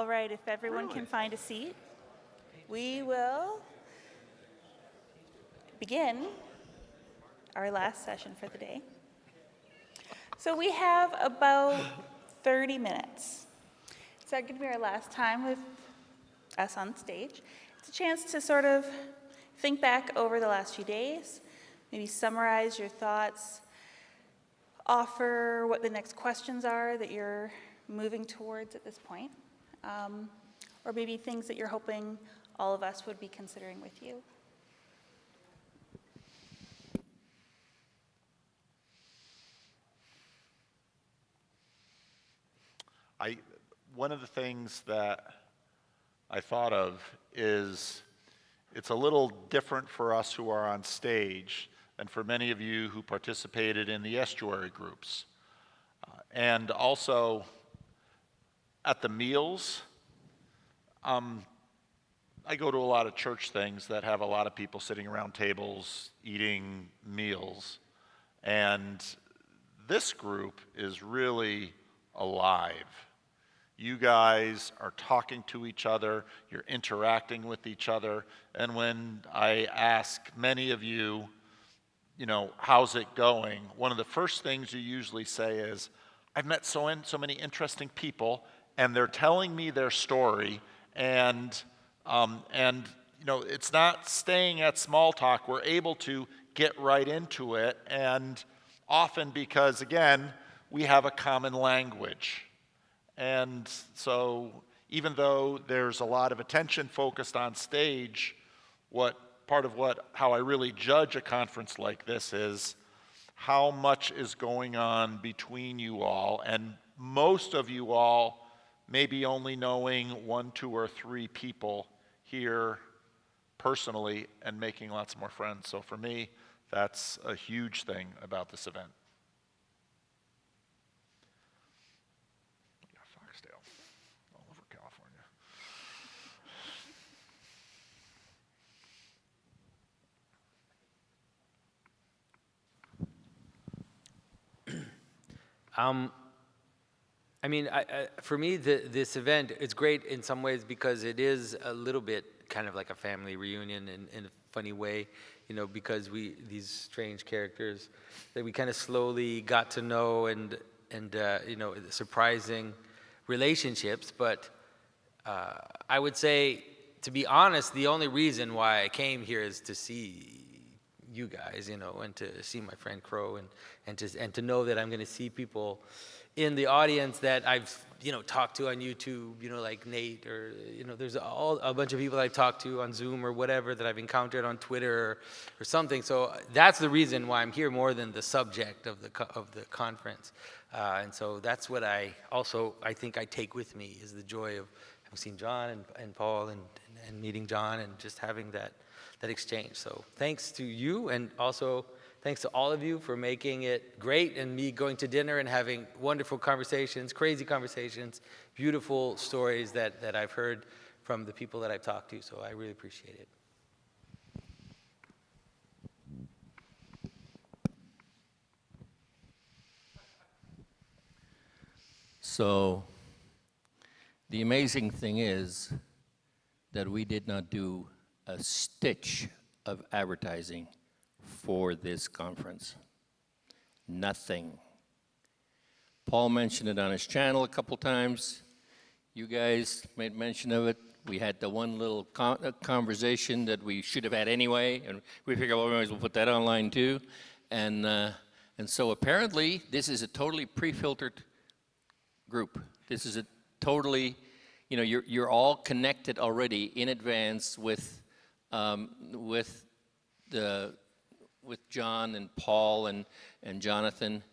All right, if everyone can find a seat, we will begin our last session for the day. So we have about 30 minutes. It's going to be our last time with us on stage. It's a chance to sort of think back over the last few days, maybe summarize your thoughts, offer what the next questions are that you're moving towards at this point, or maybe things that you're hoping all of us would be considering with you. One of the things that I thought of is it's a little different for us who are on stage than for many of you who participated in the estuary groups. And also at the meals, I go to a lot of church things that have a lot of people sitting around tables eating meals. And this group is really alive. You guys are talking to each other, you're interacting with each other, and when I ask many of you, how's it going? One of the first things you usually say is, I've met so many interesting people, and they're telling me their story, and it's not staying at small talk. We're able to get right into it, and often because, again, we have a common language. And so even though there's a lot of attention focused on stage, how I really judge a conference like this is how much is going on between you all, and most of you all maybe only knowing 1, 2, or 3 people here personally and making lots more friends. So for me, that's a huge thing about this event. Foxdale, all over California. For me, this event, it's great in some ways because it is a little bit kind of like a family reunion in a funny way, because these strange characters that we kind of slowly got to know and surprising relationships. But I would say, to be honest, the only reason why I came here is to see you guys, and to see my friend Crow, and to know that I'm going to see people in the audience that I've talked to on YouTube, like Nate, or there's a bunch of people I've talked to on Zoom or whatever that I've encountered on Twitter or something. So that's the reason why I'm here more than the subject of the conference. And so that's what I think I take with me, is the joy of having seen John and Paul and meeting John and just having that exchange. So thanks to you, and also thanks to all of you for making it great, and me going to dinner and having wonderful conversations, crazy conversations, beautiful stories that I've heard from the people that I've talked to. So I really appreciate it. So the amazing thing is that we did not do a stitch of advertising for this conference. Nothing. Paul mentioned it on his channel a couple times. You guys made mention of it. We had the one little conversation that we should have had anyway, and we figured, well, we might as well put that online too. And so apparently this is a totally pre-filtered group. This is a totally, you're all connected already in advance with John and Paul and Jonathan,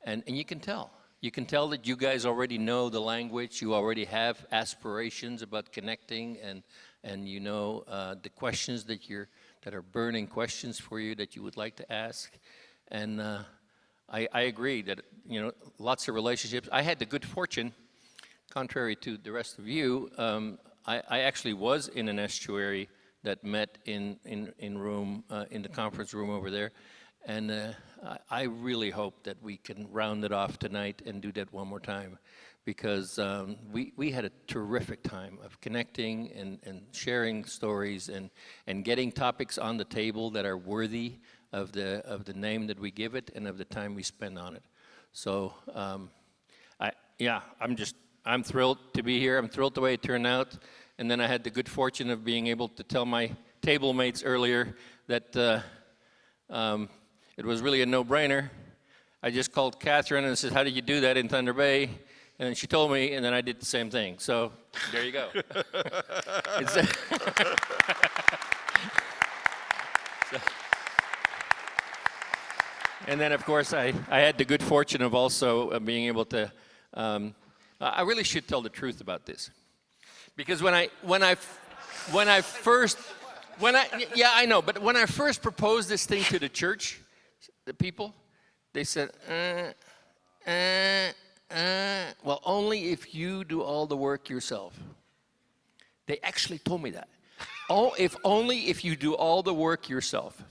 and you can tell. You can tell that you guys already know the language. You already have aspirations about connecting, and the questions that are burning questions for you that you would like to ask. And I agree that lots of relationships. I had the good fortune, contrary to the rest of you, I actually was in an estuary that met in the conference room over there, and I really hope that we can round it off tonight and do that one more time, because we had a terrific time of connecting and sharing stories and getting topics on the table that are worthy of the name that we give it and of the time we spend on it. So I'm thrilled to be here. I'm thrilled the way it turned out. And then I had the good fortune of being able to tell my table mates earlier that it was really a no-brainer. I just called Catherine and said, "How did you do that in Thunder Bay?" And then she told me, and then I did the same thing. So there you go. And then, of course, I had the good fortune of also being able to. I really should tell the truth about this, because when I first proposed this thing to the church, the people, they said, well, only if you do all the work yourself. They actually told me that. Oh, only if you do all the work yourself.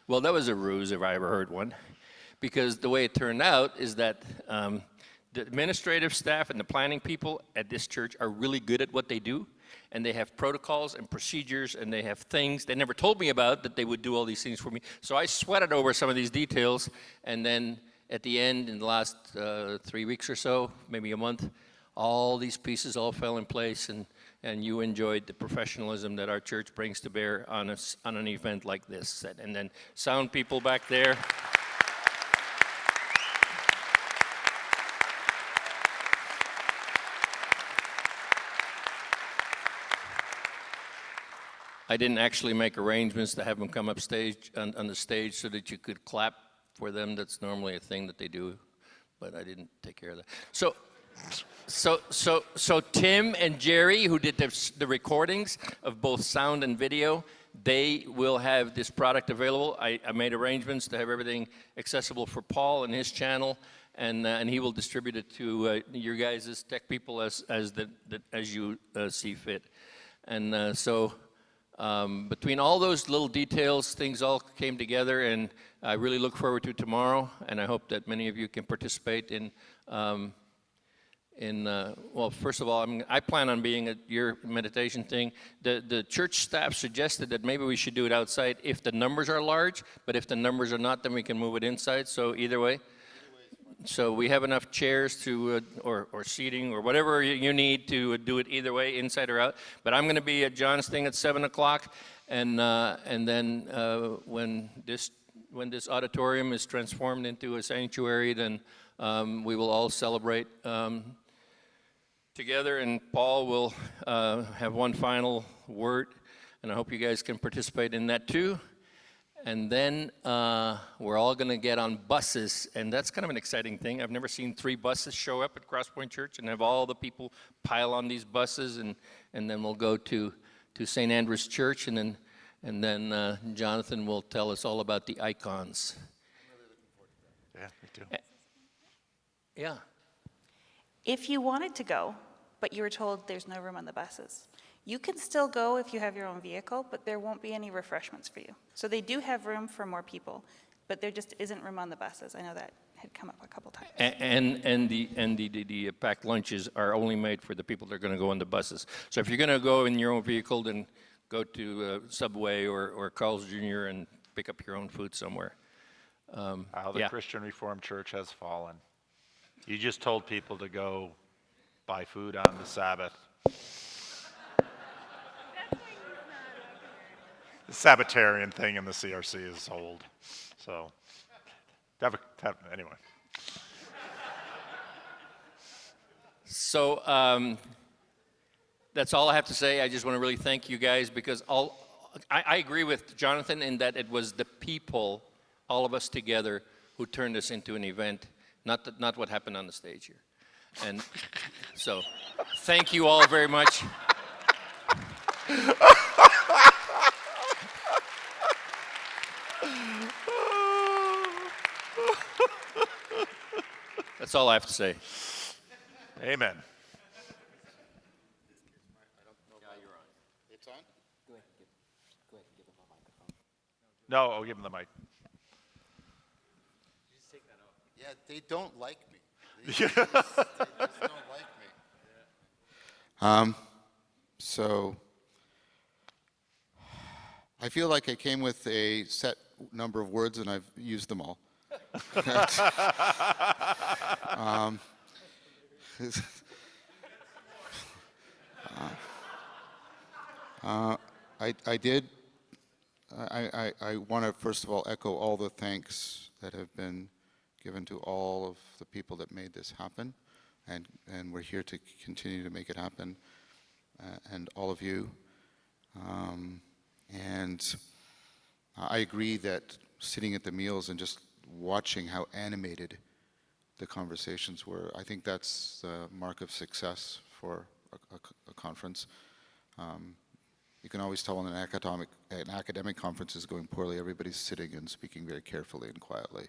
Well, that was a ruse if I ever heard one, because the way it turned out is that the administrative staff and the planning people at this church are really good at what they do, and they have protocols and procedures, and they have things they never told me about that they would do all these things for me. So I sweated over some of these details, and then at the end, in the last 3 weeks or so, maybe a month, all these pieces all fell in place, and you enjoyed the professionalism that our church brings to bear on an event like this. And then sound people back there. I didn't actually make arrangements to have them come up stage on the stage so that you could clap for them. That's normally a thing that they do, but I didn't take care of that. So Tim and Jerry, who did the recordings of both sound and video, they will have this product available. I made arrangements to have everything accessible for Paul and his channel, and he will distribute it to your guys' tech people as you see fit. And so between all those little details, things all came together, and I really look forward to tomorrow, and I hope that many of you can participate in well, first of all, I plan on being at your meditation thing. The church staff suggested that maybe we should do it outside if the numbers are large, but if the numbers are not, then we can move it inside, so either way. So we have enough chairs to, or seating, or whatever you need to do it either way, inside or out. But I'm going to be at John's thing at 7 o'clock, and then when this auditorium is transformed into a sanctuary, then we will all celebrate together, and Paul will have one final word, and I hope you guys can participate in that too. And then we're all going to get on buses, and that's kind of an exciting thing. I've never seen 3 buses show up at Crosspoint Church and have all the people pile on these buses, and then we'll go to St. Andrew's Church, and then Jonathan will tell us all about the icons. I'm really looking forward to that. Yeah, me too. Yeah. If you wanted to go, but you were told there's no room on the buses, you can still go if you have your own vehicle, but there won't be any refreshments for you. So they do have room for more people, but there just isn't room on the buses. I know that had come up a couple times. And the packed lunches are only made for the people that are going to go on the buses. So if you're going to go in your own vehicle, then go to Subway or Carl's Jr. and pick up your own food somewhere. How the Christian Reformed Church has fallen. You just told people to go buy food on the Sabbath. The Sabbatarian thing in the CRC is old. So, anyway. So that's all I have to say. I just want to really thank you guys, because I agree with Jonathan in that it was the people, all of us together, who turned this into an event, not what happened on the stage here. And so thank you all very much. That's all I have to say. Amen. It's on? No, I'll give him the mic. Yeah, they don't like me. So I feel like I came with a set number of words and I've used them all. I did. I want to first of all echo all the thanks that have been given to all of the people that made this happen, and we're here to continue to make it happen, and all of you. And I agree that sitting at the meals and just watching how animated the conversations were, I think that's the mark of success for a conference. You can always tell when an academic conference is going poorly. Everybody's sitting and speaking very carefully and quietly.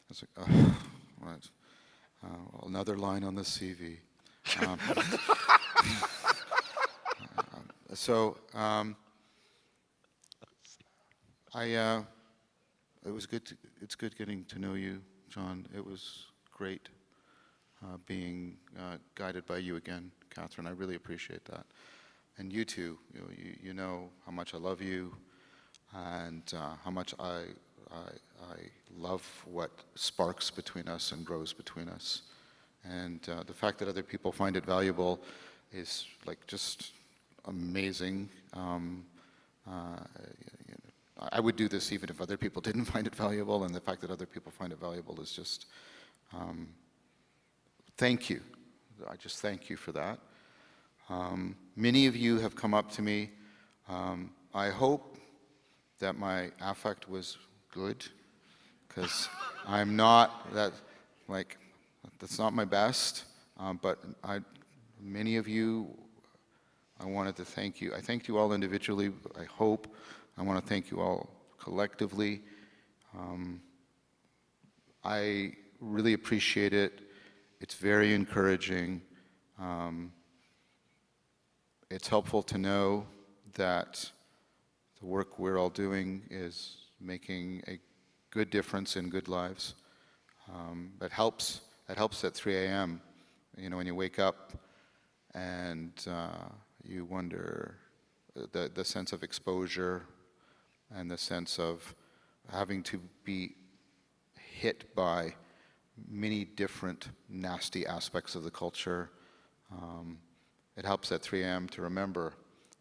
It's like, what? Another line on the CV. It was good. It's good getting to know you, John. It was great being guided by you again, Catherine. I really appreciate that. And you too. You know how much I love you, and how much I love what sparks between us and grows between us. And the fact that other people find it valuable is like just amazing. I would do this even if other people didn't find it valuable, and the fact that other people find it valuable is just, thank you. I just thank you for that. Many of you have come up to me. I hope that my affect was good, because I'm not that, like, that's not my best, but many of you, I wanted to thank you. I thanked you all individually. I hope. I want to thank you all collectively. I really appreciate it. It's very encouraging. It's helpful to know that the work we're all doing is making a good difference in good lives. It helps at 3 a.m. When you wake up and you wonder the sense of exposure and the sense of having to be hit by many different nasty aspects of the culture. It helps at 3 a.m. to remember,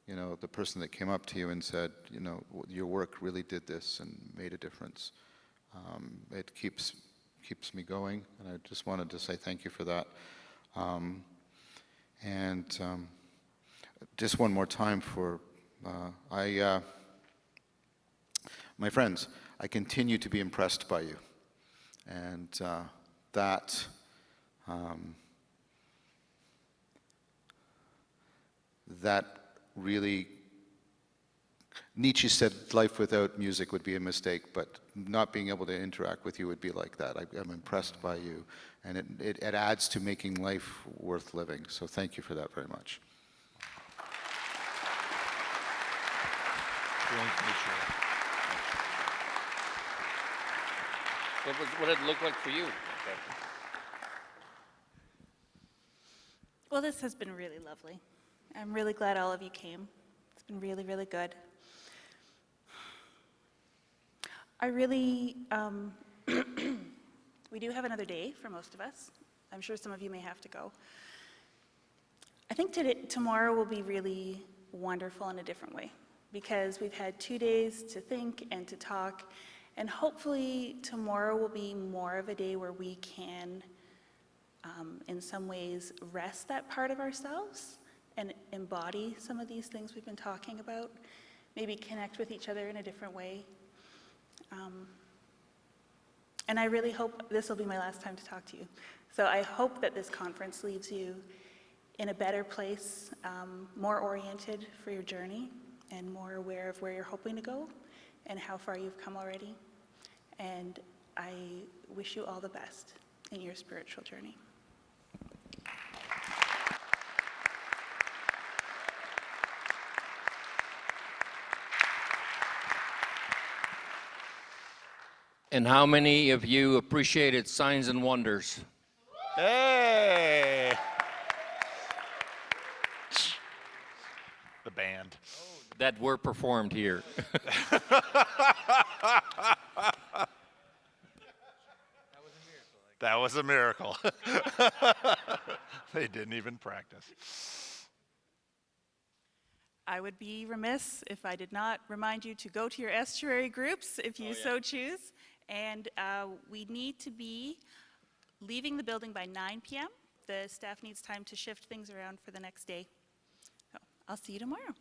the person that came up to you and said, your work really did this and made a difference. It keeps me going, and I just wanted to say thank you for that. Just one more time for, my friends, I continue to be impressed by you. And that really, Nietzsche said life without music would be a mistake, but not being able to interact with you would be like that. I'm impressed by you, and it adds to making life worth living. So thank you for that very much. What did it look like for you? Well, this has been really lovely. I'm really glad all of you came. It's been really, really good. I really, we do have another day for most of us. I'm sure some of you may have to go. I think tomorrow will be really wonderful in a different way, because we've had 2 days to think and to talk, and hopefully tomorrow will be more of a day where we can, in some ways, rest that part of ourselves and embody some of these things we've been talking about, maybe connect with each other in a different way. And I really hope this will be my last time to talk to you. So I hope that this conference leaves you in a better place, more oriented for your journey, and more aware of where you're hoping to go and how far you've come already. And I wish you all the best in your spiritual journey. And how many of you appreciated Signs and Wonders? Hey! The band. That were performed here. That was a miracle. They didn't even practice. I would be remiss if I did not remind you to go to your estuary groups if you so choose. And we need to be leaving the building by 9 p.m. The staff needs time to shift things around for the next day. So I'll see you tomorrow.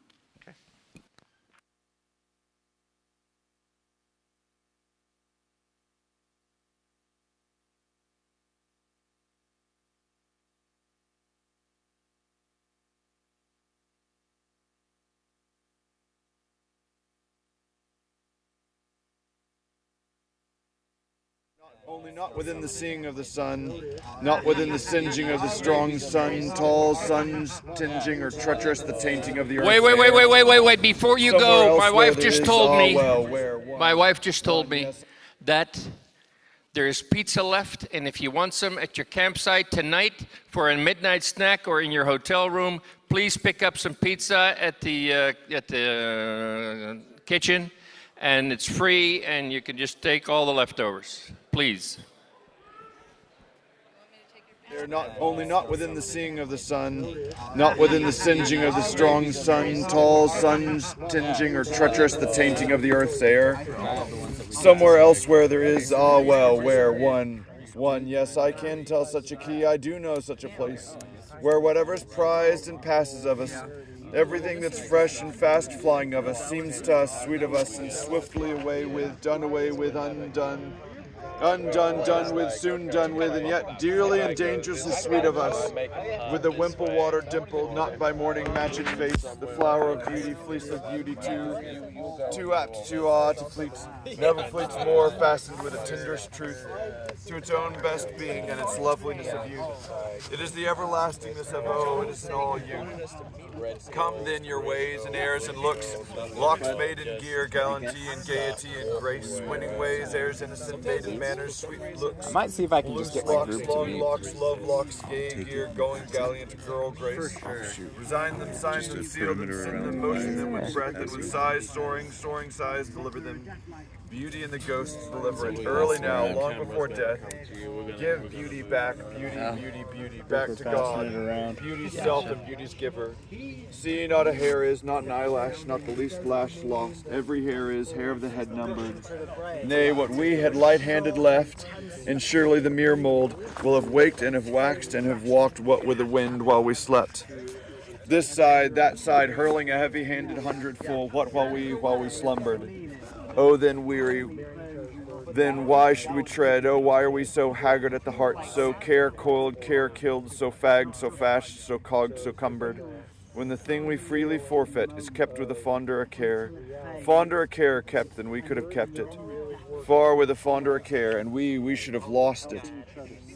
Only not within the seeing of the sun, not within the singeing of the strong sun, tall suns tinging or treacherous the tainting of the earth. Wait. Before you Somewhere go, else my where wife there just is, told me. well, where one, My wife just told one, me yes. that there is pizza left, and if you want some at your campsite tonight for a midnight snack or in your hotel room, please pick up some pizza at the kitchen, and it's free, and you can just take all the leftovers. Please. They're not within the seeing of the sun, not within the singeing of the strong sun, tall suns tinging or treacherous the tainting of the earth's air. Somewhere else where there is, where one, yes, I can tell such a key, I do know such a place, where whatever's prized and passes of us, everything that's fresh and fast flying of us, seems to us sweet of us, and swiftly away with, done away with, undone. Undone, done with, soon done with, and yet dearly and dangerously sweet of us. With the wimple water dimpled, not by morning matched face, the flower of beauty, fleece of beauty too apt to fleet, never fleets more, fastened with a tenderest truth to its own best being and its loveliness of youth. It is the everlastingness of it is in all youth. Come then your ways and airs and looks, locks made in gear, gallantry and gaiety and grace, winning ways, airs innocent, maiden manners, sweet looks. I might see if I can just get my Locks, group to long meet. locks, love locks, gay gear, going gallant, girl grace. Resign them, sign them, seal them, send them, motion them with breath and with sighs, soaring sighs, deliver them. Beauty and the ghosts deliver it early now, long before death. Give beauty back, beauty back to God. Beauty's self and beauty's giver. See, not a hair is, not an eyelash, not the least lash lost. Every hair is, hair of the head numbered. Nay, what we had light-handed left, and surely the mere mold will have waked and have waxed and have walked what with the wind while we slept. This side, that side, hurling a heavy-handed hundredful, what while we slumbered. Oh, then weary, then why should we tread? Oh, why are we so haggard at the heart, so care-coiled, care-killed, so fagged, so fashed, so cogged, so cumbered? When the thing we freely forfeit is kept with a fonder care kept than we could have kept it. Far with a fonder care, and we should have lost it.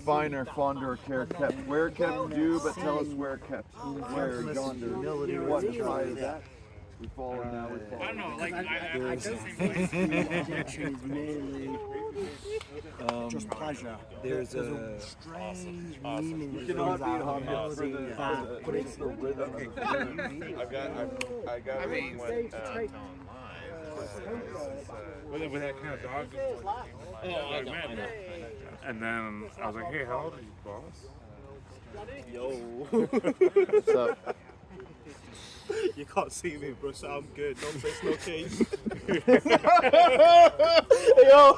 Finer, fonder care kept. Where kept, do but tell us where kept. Where, yonder, what try is that? We've fallen now, we've fallen. I don't know, like, I just think mainly just pleasure. there's a strange meaning You cannot be hobby for the rhythm. I got I mean, with that kind of dog. Oh, I know. And then I was like, hey, how old are you, boss? Yo. What's up? You can't see me, bro, so I'm good. Don't face no case. Yo.